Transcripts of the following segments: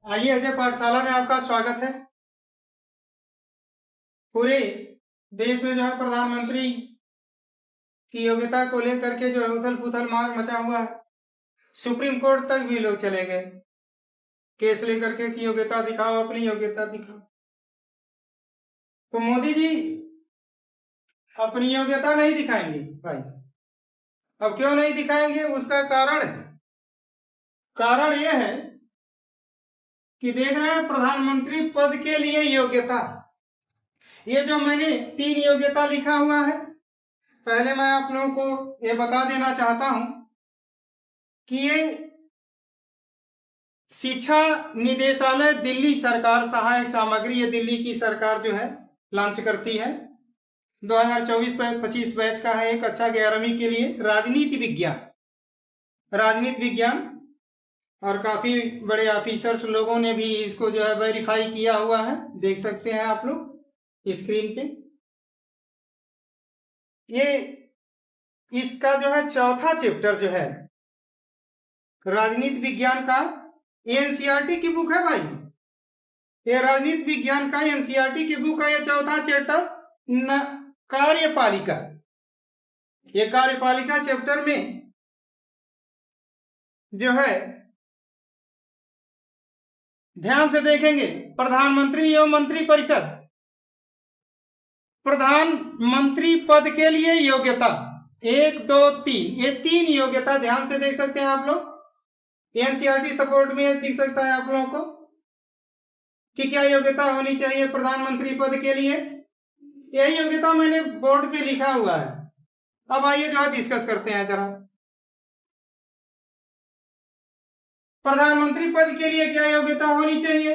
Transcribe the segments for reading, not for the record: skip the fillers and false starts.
आइए अजय पाठशाला में आपका स्वागत है। पूरे देश में जो है प्रधानमंत्री की योग्यता को लेकर के जो है उथल पुथल मार मचा हुआ है। सुप्रीम कोर्ट तक भी लोग चले गए केस लेकर के कि योग्यता दिखाओ, अपनी योग्यता दिखाओ। तो मोदी जी अपनी योग्यता नहीं दिखाएंगे भाई। अब क्यों नहीं दिखाएंगे, उसका कारण है। कारण यह है कि देख रहे हैं प्रधानमंत्री पद के लिए योग्यता, ये जो मैंने 3 योग्यता लिखा हुआ है, पहले मैं आप लोगों को ये बता देना चाहता हूं कि ये शिक्षा निदेशालय दिल्ली सरकार सहायक सामग्री, ये दिल्ली की सरकार जो है लॉन्च करती है। 2024-25 बैच का है। एक कक्षा 11वीं के लिए राजनीति विज्ञान और काफी बड़े ऑफिसर्स लोगों ने भी इसको जो है वेरीफाई किया हुआ है, देख सकते हैं आप लोग स्क्रीन पे। ये इसका जो है चौथा चैप्टर जो है राजनीति विज्ञान का एनसीईआरटी की बुक है भाई। ये राजनीति विज्ञान का एनसीईआरटी की बुक है। ये चौथा चैप्टर कार्यपालिका, ये कार्यपालिका चैप्टर में जो है ध्यान से देखेंगे प्रधानमंत्री एवं मंत्रिपरिषद, प्रधानमंत्री पद के लिए योग्यता 1, 2, 3, ये 3 योग्यता ध्यान से देख सकते हैं आप लोग। एनसीईआरटी सपोर्ट में दिख सकता है आप लोगों को कि क्या योग्यता होनी चाहिए प्रधानमंत्री पद के लिए। यही योग्यता मैंने बोर्ड पे लिखा हुआ है। अब आइए जो है डिस्कस करते हैं जरा। प्रधानमंत्री पद के लिए क्या योग्यता होनी चाहिए।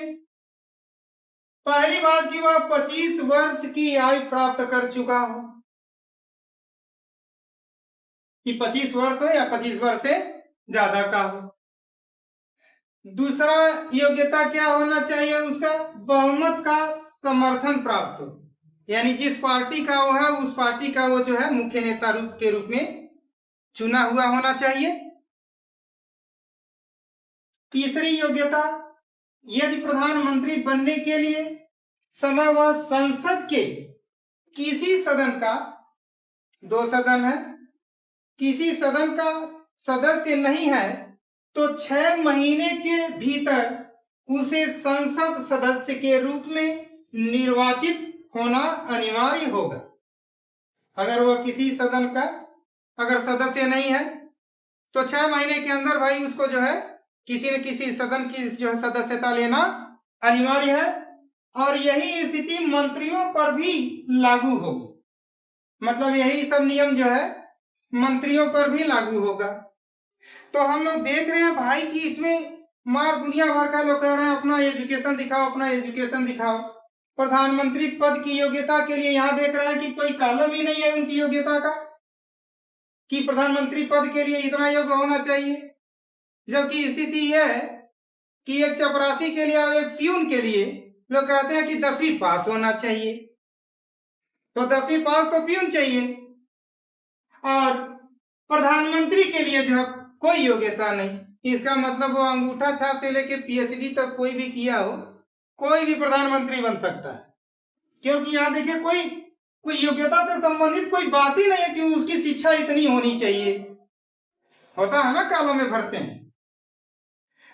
पहली बात कि वह 25 वर्ष की आयु प्राप्त कर चुका हो, कि 25 वर्ष हो या 25 वर्ष से ज्यादा का हो। दूसरा योग्यता क्या होना चाहिए, उसका बहुमत का समर्थन प्राप्त हो, यानी जिस पार्टी का वो है उस पार्टी का वो जो है मुख्य नेता के रूप में चुना हुआ होना चाहिए। तीसरी योग्यता, यदि प्रधानमंत्री बनने के लिए समय वह संसद के किसी सदन का, 2 सदन है, किसी सदन का सदस्य नहीं है तो 6 महीने के भीतर उसे संसद सदस्य के रूप में निर्वाचित होना अनिवार्य होगा। अगर वह किसी सदन का अगर सदस्य नहीं है तो 6 महीने के अंदर भाई उसको जो है किसी न किसी सदन की जो है सदस्यता लेना अनिवार्य है। और यही स्थिति मंत्रियों पर भी लागू होगी, मतलब यही सब नियम जो है मंत्रियों पर भी लागू होगा। तो हम लोग देख रहे हैं भाई कि इसमें मार दुनिया भर का लोग कह रहे हैं अपना एजुकेशन दिखाओ, अपना एजुकेशन दिखाओ। प्रधानमंत्री पद की योग्यता के लिए यहाँ देख रहे हैं कि कोई कॉलम ही नहीं है उनकी योग्यता का कि प्रधानमंत्री पद के लिए इतना योग्य होना चाहिए। जबकि स्थिति यह है कि एक चपरासी के लिए और एक प्यून के लिए लोग कहते हैं कि 10वीं पास होना चाहिए, तो 10वीं पास तो प्यून चाहिए, और प्रधानमंत्री के लिए जो है कोई योग्यता नहीं। इसका मतलब वो अंगूठा छाप से लेके पीएचडी तक कोई भी किया हो, कोई भी प्रधानमंत्री बन सकता है। क्योंकि यहाँ देखिए कोई योग्यता से संबंधित कोई बात ही नहीं है कि उसकी शिक्षा इतनी होनी चाहिए। होता है ना, कालों में भरते हैं।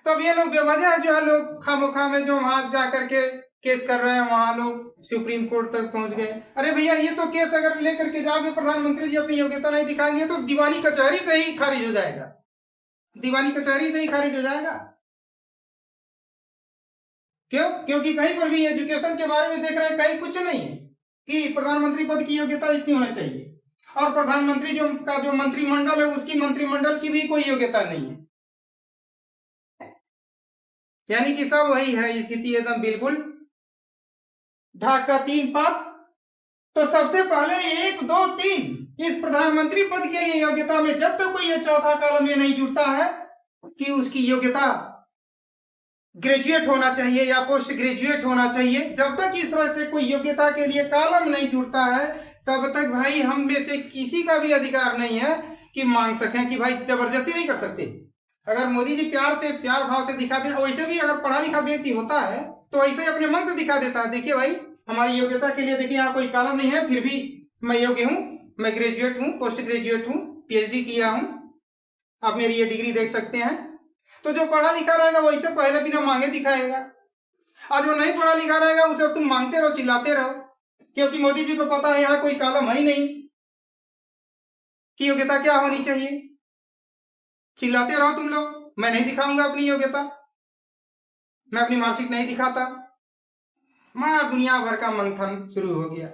तब ये लोग बेवजह जो है लोग खामोखा में जो वहां जा करके केस कर रहे हैं, वहां लोग सुप्रीम कोर्ट तक पहुंच गए। अरे भैया, ये तो केस अगर लेकर के जाओगे प्रधानमंत्री जी अपनी योग्यता नहीं दिखाएंगे तो दीवानी कचहरी से ही खारिज हो जाएगा, दीवानी कचहरी से ही खारिज हो जाएगा। क्यों? क्योंकि कहीं पर भी एजुकेशन के बारे में देख रहे हैं, कहीं कुछ नहीं है कि प्रधानमंत्री पद की योग्यता इतनी होनी चाहिए, और प्रधानमंत्री जो मंत्रिमंडल है उसकी मंत्रिमंडल की भी कोई योग्यता नहीं है। यानी कि सब वही है, स्थिति एकदम बिल्कुल ढाक का 3 पात। तो सबसे पहले 1, 2, 3 इस प्रधानमंत्री पद के लिए योग्यता में जब तक कोई ये चौथा कॉलम ये नहीं जुड़ता है कि उसकी योग्यता ग्रेजुएट होना चाहिए या पोस्ट ग्रेजुएट होना चाहिए, जब तक इस तरह से कोई योग्यता के लिए कॉलम नहीं जुड़ता है तब तक भाई हम में से किसी का भी अधिकार नहीं है कि मांग सकें, कि भाई जबरदस्ती नहीं कर सकते अगर मोदी जी प्यार भाव से दिखा दे, वैसे भी अगर पढ़ा लिखा व्यक्ति होता है तो ऐसे ही अपने मन से दिखा देता है। देखिए भाई, हमारी योग्यता के लिए देखिए यहाँ कोई कॉलम नहीं है, फिर भी मैं योग्य हूँ, मैं ग्रेजुएट हूँ, पोस्ट ग्रेजुएट हूँ, पीएचडी किया हूँ, आप मेरी ये डिग्री देख सकते हैं। तो जो पढ़ा लिखा रहेगा वैसे पहले बिना मांगे दिखाएगा, और जो नहीं पढ़ा लिखा रहेगा उसे तुम मांगते रहो, चिल्लाते रहो, क्योंकि मोदी जी को पता है यहाँ कोई कॉलम है ही नहीं कि योग्यता क्या होनी चाहिए। चिल्लाते रहो तुम लोग, मैं नहीं दिखाऊंगा अपनी योग्यता, मैं अपनी मार्कशीट नहीं दिखाता। मार दुनिया भर का मंथन शुरू हो गया।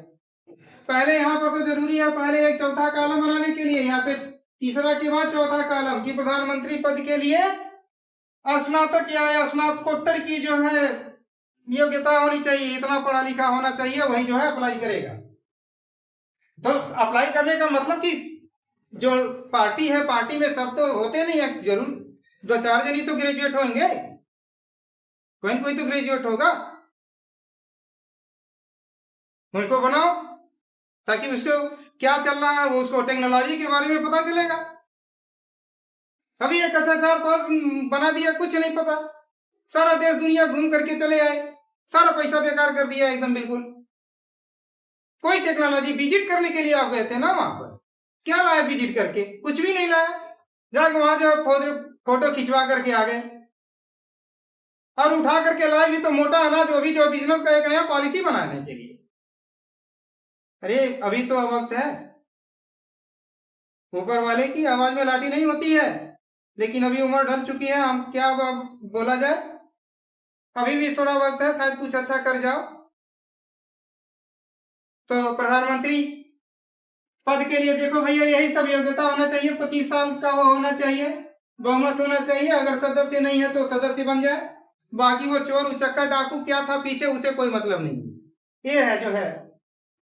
पहले यहाँ पर तो जरूरी है, पहले एक चौथा कॉलम बनाने के लिए यहाँ पे तीसरा के बाद चौथा कॉलम कि प्रधानमंत्री पद के लिए स्नातक या स्नातकोत्तर की जो है योग्यता होनी चाहिए, इतना पढ़ा लिखा होना चाहिए, वही जो है अप्लाई करेगा। तो अप्लाई करने का मतलब कि जो पार्टी है, पार्टी में सब तो होते नहीं है, जरूर 2-4 जन ही तो ग्रेजुएट होंगे, कोई न कोई तो ग्रेजुएट होगा, उनको बनाओ ताकि उसको क्या चल रहा है, वो उसको टेक्नोलॉजी के बारे में पता चलेगा। अभी एक अच्छा 4-5 बना दिया, कुछ नहीं पता, सारा देश दुनिया घूम करके चले आए, सारा पैसा बेकार कर दिया एकदम बिल्कुल। कोई टेक्नोलॉजी विजिट करने के लिए आप गए थे ना, वहां पर क्या लाया विजिट करके? कुछ भी नहीं लाया, जाके वहां जो है फोटो खिंचवा करके आ गए, और उठा करके लाए भी तो मोटा अनाज, वो भी जो बिजनेस का एक नया पॉलिसी बनाने के लिए। अरे अभी तो वक्त है, ऊपर वाले की आवाज में लाठी नहीं होती है, लेकिन अभी उम्र ढल चुकी है, हम क्या बोला जाए, अभी भी थोड़ा वक्त है, शायद कुछ अच्छा कर जाओ। तो प्रधानमंत्री पद के लिए देखो भैया, यही सब योग्यता होना चाहिए, 25 साल का वो होना चाहिए, बहुमत होना चाहिए, अगर सदस्य नहीं है तो सदस्य बन जाए, बाकी वो चोर उचक्का डाकू क्या था पीछे, उसे कोई मतलब नहीं। ये है जो है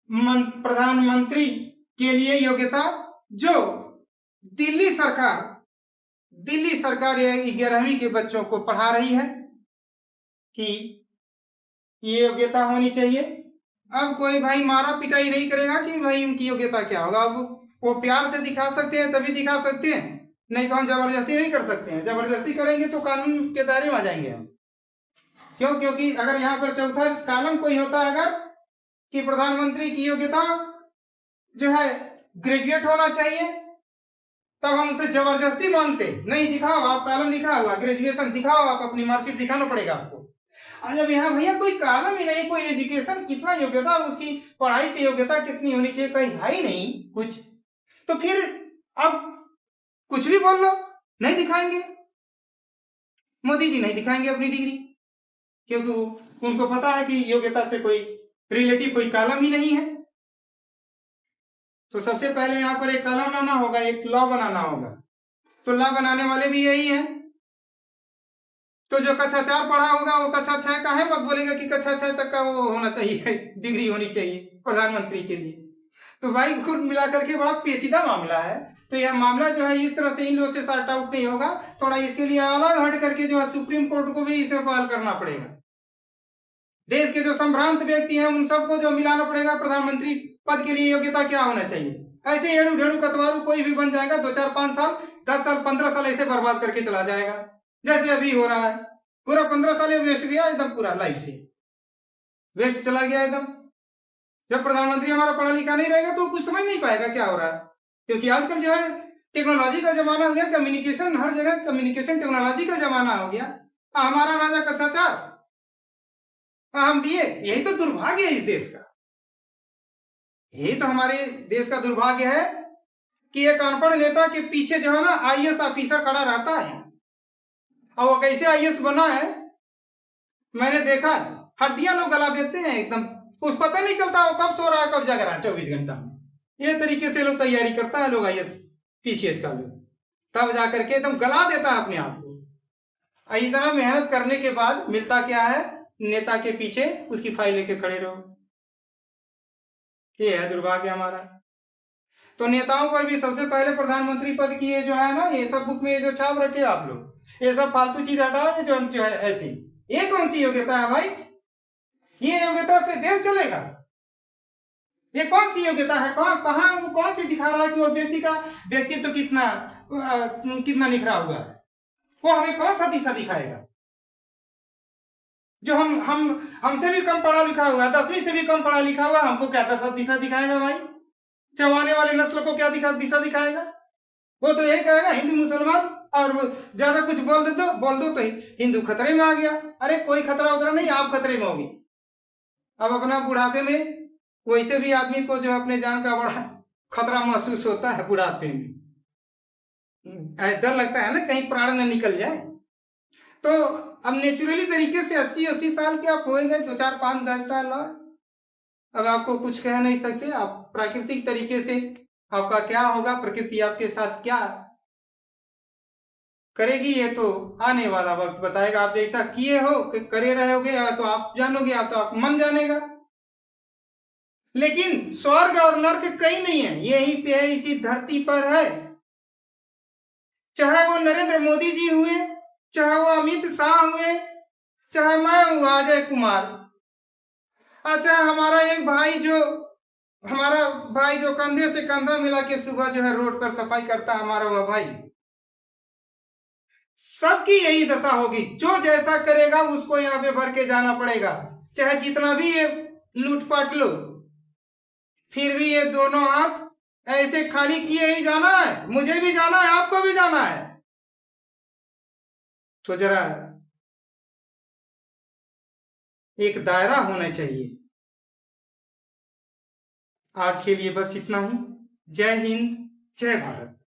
प्रधानमंत्री के लिए योग्यता, जो दिल्ली सरकार 11वीं के बच्चों को पढ़ा रही है कि ये योग्यता होनी चाहिए। अब कोई भाई मारा पिटाई नहीं करेगा कि भाई उनकी योग्यता क्या होगा, अब वो प्यार से दिखा सकते हैं तभी दिखा सकते हैं, नहीं तो हम जबरदस्ती नहीं कर सकते हैं। जबरदस्ती करेंगे तो कानून के दायरे में आ जाएंगे हम। क्यों? क्योंकि अगर यहाँ पर चौथा कॉलम कोई होता है अगर कि प्रधानमंत्री की योग्यता जो है ग्रेजुएट होना चाहिए, तब हम उसे जबरदस्ती मांगते नहीं, दिखाओ आप कॉलम लिखा हुआ ग्रेजुएशन दिखाओ, आप अपनी मार्कशीट दिखाना पड़ेगा आपको। और जब यहाँ भैया कोई कॉलम ही नहीं, कोई एजुकेशन कितना योग्यता, उसकी पढ़ाई से योग्यता कितनी होनी चाहिए, कहीं है ही नहीं कुछ, तो फिर अब कुछ भी बोल लो, नहीं दिखाएंगे, मोदी जी नहीं दिखाएंगे अपनी डिग्री, क्योंकि उनको पता है कि योग्यता से कोई रिलेटिव कोई कॉलम ही नहीं है। तो सबसे पहले यहाँ पर एक कॉलम लाना होगा, एक लॉ बनाना होगा, तो लॉ बनाने वाले भी यही है। तो जो कक्षा 4 पढ़ा होगा वो कक्षा 6 का है, मत बोलेगा कि कक्षा 6 तक का वो होना चाहिए, डिग्री होनी चाहिए प्रधानमंत्री के लिए। तो भाई कुल मिलाकर के बड़ा पेचीदा मामला है। तो यह मामला जो है इस तरह से इन लोगों से सॉर्ट आउट नहीं होगा, थोड़ा इसके लिए अलग हट करके जो है सुप्रीम कोर्ट को भी इसे बहाल करना पड़ेगा। देश के जो संभ्रांत व्यक्ति हैं उन सबको जो मिलाना पड़ेगा, प्रधानमंत्री पद के लिए योग्यता क्या होना चाहिए। ऐसे एड़ू ढेड़ू कतवारू कोई भी बन जाएगा, 2-4-5 साल 10 साल 15 साल ऐसे बर्बाद करके चला जाएगा, जैसे अभी हो रहा है। पूरा 15 साल वेस्ट गया एकदम, पूरा लाइफ से वेस्ट चला गया एकदम। जब प्रधानमंत्री हमारा पढ़ा लिखा नहीं रहेगा तो कुछ समझ नहीं पाएगा क्या हो रहा है, क्योंकि आजकल जो है टेक्नोलॉजी का जमाना हो गया, कम्युनिकेशन हर जगह कम्युनिकेशन टेक्नोलॉजी का जमाना हो गया। हमारा राजा कक्षा 4 हम बीए, यही तो दुर्भाग्य है इस देश का, यही तो हमारे देश का दुर्भाग्य है कि एक अनपढ़ नेता के पीछे जो है ना आईएएस ऑफिसर खड़ा रहता है, और वो कैसे आईएएस बना है मैंने देखा है, हड्डियां लोग गला देते हैं एकदम, कुछ पता नहीं चलता वो कब सो रहा है कब जग रहा है 24 घंटा में। ये तरीके से लोग तैयारी करता है लोग आईएएस पीसीएस का लोग, तब जाकर के एकदम गला देता है अपने आप को। इतना मेहनत करने के बाद मिलता क्या है, नेता के पीछे उसकी फाइल लेके खड़े रहो। ये है दुर्भाग्य हमारा। तो नेताओं पर भी सबसे पहले प्रधानमंत्री पद की ये जो है ना, ये सब बुक में ये जो छाप रखे आप लोग, ये सब फालतू चीज हटाओ, ये जो है ऐसी, ये कौन सी योग्यता है भाई? ये योग्यता से देश चलेगा? ये कौन सी योग्यता है? कहाँ वो कौन सी दिखा रहा है कि वो व्यक्ति का व्यक्तित्व कितना निखरा हुआ है? वो हमें कौन सा दिशा दिखाएगा? जो हम हमसे भी कम पढ़ा लिखा हुआ, 10वीं से भी कम पढ़ा लिखा हुआ, हमको क्या दिशा दिखाएगा भाई? चवाने वाले नस्ल को क्या दिशा दिखाएगा? वो तो यही कहेगा हिंदू मुसलमान, और वो ज्यादा कुछ बोल दो तो हिंदू खतरे में आ गया। अरे कोई खतरा उतरा नहीं, आप खतरे में होगी। अब अपना बुढ़ापे में वैसे भी आदमी को जो अपने जान का बड़ा खतरा महसूस होता है बुढ़ापे में, डर लगता है ना कहीं प्राण न निकल जाए। तो अब नेचुरली तरीके से 80 साल के आप होएंगे, 2 4 5 10 साल और अब आपको कुछ कह नहीं सकते। आप प्राकृतिक तरीके से आपका क्या होगा, प्रकृति आपके साथ क्या करेगी, ये तो आने वाला वक्त बताएगा। आप जैसा किए हो कि करे रहोगे, या तो आप जानोगे या तो आप मन जानेगा। लेकिन स्वर्ग और नर्क कहीं नहीं है, यही पे है, इसी धरती पर है। चाहे वो नरेंद्र मोदी जी हुए, चाहे वो अमित शाह हुए, चाहे मैं हूँ अजय कुमार। अच्छा, हमारा भाई जो कंधे से कंधा मिला के सुबह जो है रोड पर सफाई करता है, हमारा वह भाई, सबकी यही दशा होगी। जो जैसा करेगा उसको यहाँ पे भर के जाना पड़ेगा, चाहे जितना भी ये लूटपाट लो, फिर भी ये दोनों हाथ ऐसे खाली किए ही जाना है। मुझे भी जाना है, आपको भी जाना है। तो जरा एक दायरा होना चाहिए। आज के लिए बस इतना ही। जय हिंद, जय भारत।